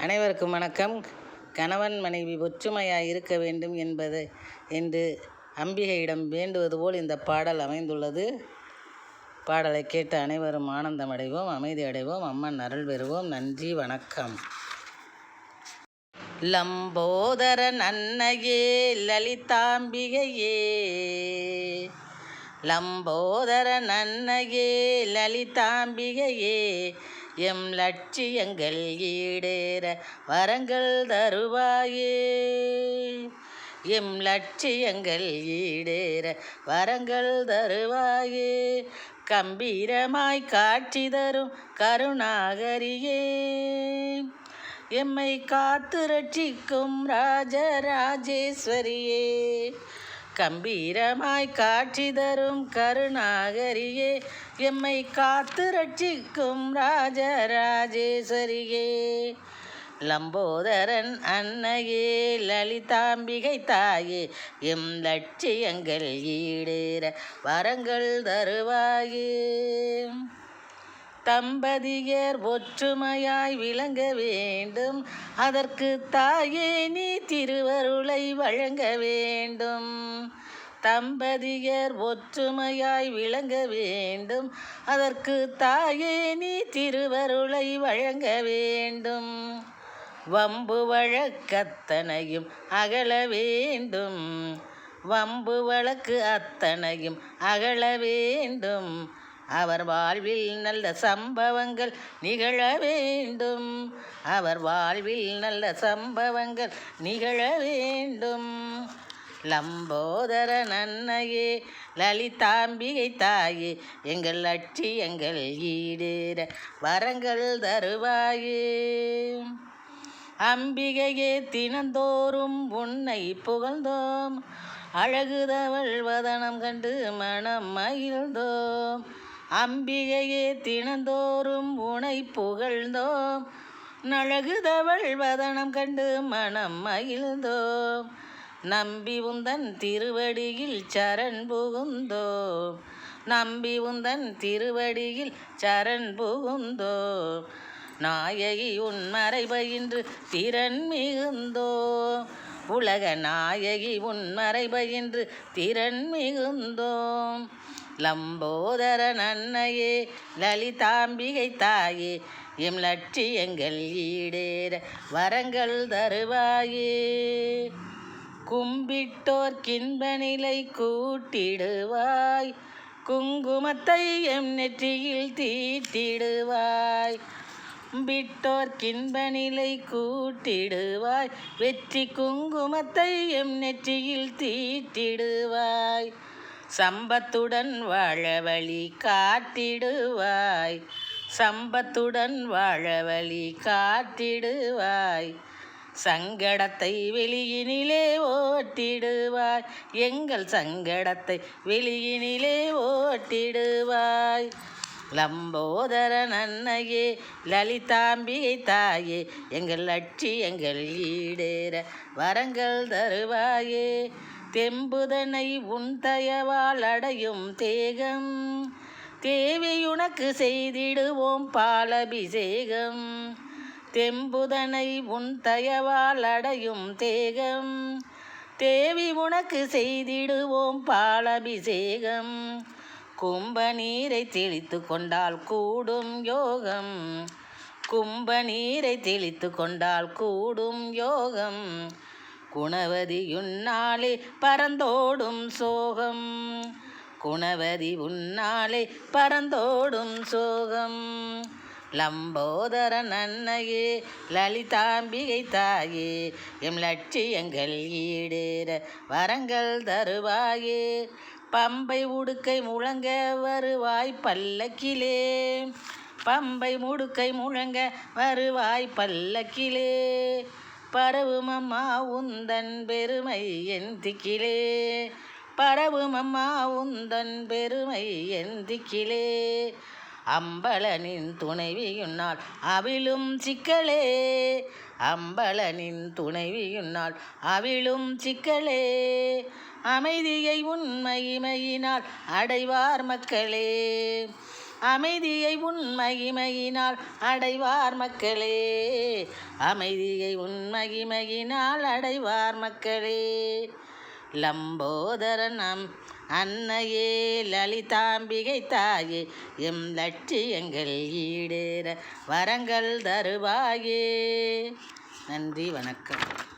அனைவருக்கும் வணக்கம். கணவன் மனைவி ஒற்றுமையாக இருக்க வேண்டும் என்று அம்பிகையிடம் வேண்டுவது போல் இந்த பாடல் அமைந்துள்ளது. பாடலை கேட்டு அனைவரும் ஆனந்தம் அடைவோம், அமைதி அடைவோம், அம்மன் அருள் பெறுவோம். நன்றி, வணக்கம். லம்போதரன் அன்னையே லலிதாம்பிகையே, லம்போதரன் அன்னையே லலிதாம்பிகையே, எம் லட்சியங்கள் ஈடேற வரங்கள் தருவாயே, எம் லட்சியங்கள் ஈடேற வரங்கள் தருவாயே, கம்பீரமாய் காட்சி தரும் கருணாகரியே, எம்மை காத்து ரட்சிக்கும் ராஜராஜேஸ்வரியே, கம்பீரமாய் காட்சி தரும் கருணாகரியே, எம்மை காத்து ரட்சிக்கும் ராஜராஜேஸ்வரியே, லம்போதரன் அன்னையே லலிதாம்பிகை தாயே, எம் லட்சியங்கள் ஈடேற வரங்கள் தருவாயே, தம்பதியர் ஒற்றுமையாய் விளங்க வேண்டும், அதற்கு தாயே நீ திருவருளை வழங்க வேண்டும், தம்பதியர் ஒற்றுமையாய் விளங்க வேண்டும், அதற்கு தாயே நீ திருவருளை வழங்க வேண்டும், வம்பு வழக்கத்தனையும் அகல வேண்டும், வம்பு வழக்கு அத்தனையும் அகல வேண்டும், அவர் வாழ்வில் நல்ல சம்பவங்கள் நிகழ வேண்டும், அவர் வாழ்வில் நல்ல சம்பவங்கள் நிகழ வேண்டும், லம்போதரன் அன்னையே லலிதாம்பிகை தாயே, எங்கள் லட்சியங்கள் ஈடேற வரங்கள் தருவாயே, அம்பிகையே தினந்தோறும் உன்னை புகழ்ந்தோம், அழகுதவள் வதனம் கண்டு மனம் மகிழ்ந்தோம், அம்பிகையே தினந்தோறும் உனை புகழ்ந்தோம், நழகுதவள் வதனம் கண்டு மனம் மகிழ்ந்தோம், நம்பி உந்தன் திருவடியில் சரண் புகுந்தோம், நம்பி உந்தன் திருவடியில் சரண் புகுந்தோம், நாயகி உன் மறைபயின்று திறன் மிகுந்தோம், உலக நாயகி உன் மறைபயின்று திறன் மிகுந்தோம், லம்போதரன் அன்னையே லலிதாம்பிகை தாயே, எம் லட்சியங்கள் ஈடேற வரங்கள் தருவாயே, கும்பிட்டோர் கின்ப நிலை கூட்டிடுவாய், குங்குமத்தை எம் நெற்றியில் தீட்டிடுவாய், கும்பிட்டோர் கின்ப நிலை கூட்டிடுவாய், வெற்றி குங்குமத்தை எம் நெற்றியில் தீட்டிடுவாய், சம்பத்துடன் வாழ வழி காட்டிடுவாய், சம்பத்துடன் வாழ வழி காட்டிடுவாய், சங்கடத்தை வெளியினிலே ஓட்டிடுவாய், எங்கள் சங்கடத்தை வெளியினிலே ஓட்டிடுவாய், லம்போதரன் அன்னையே லலிதாம்பிகை தாயே, எங்கள் லட்சியங்கள் ஈடேற வரங்கள் தருவாயே, தெம்புதனை உன் தயவால் அடையும் தேகம், தேவி உனக்கு செய்திடுவோம் பாலபிஷேகம், தெம்புதனை உன் தயவால் அடையும் தேகம், தேவி உனக்கு செய்திடுவோம் பாலபிஷேகம், கும்ப நீரை தெளித்து கொண்டால் கூடும் யோகம், கும்ப நீரை தெளித்து கொண்டால் கூடும் யோகம், குணவதி உன்னாலே பறந்தோடும் சோகம், குணவதி உன்னாலே பறந்தோடும் சோகம், லம்போதரன் அன்னையே லலிதாம்பிகை தாயே, எம் லட்சியங்கள் ஈடேற வரங்கள் தருவாயே, பம்பை உடுக்கை முழங்க வருவாய் பல்லக்கிலே, பம்பை முடுக்கை முழங்க வருவாய் பல்லக்கிலே, பரவுமம்மா உந்தன் பெருமை என் திக்கிலே, பரவுமம்மா உந்தன் பெருமை என் திக்கிலே, அம்பலனின் துணைவியுன்னால் அவிழும் சிக்கலே, அம்பலனின் துணைவியுன்னால் அவிழும் சிக்கலே, அமைதியை உன் மகிமையினால் அடைவார் மக்களே, அமைதியை உன் மகிமையினால் அடைவார் மக்களே. அமைதியை உன் மகிமையினால் அடைவார் மக்களே. லம்போதரன் அன்னையே, லலிதாம்பிகை தாயே, எம் லட்சியங்கள் ஈடேற வரங்கள் தருவாயே. நன்றி, வணக்கம்.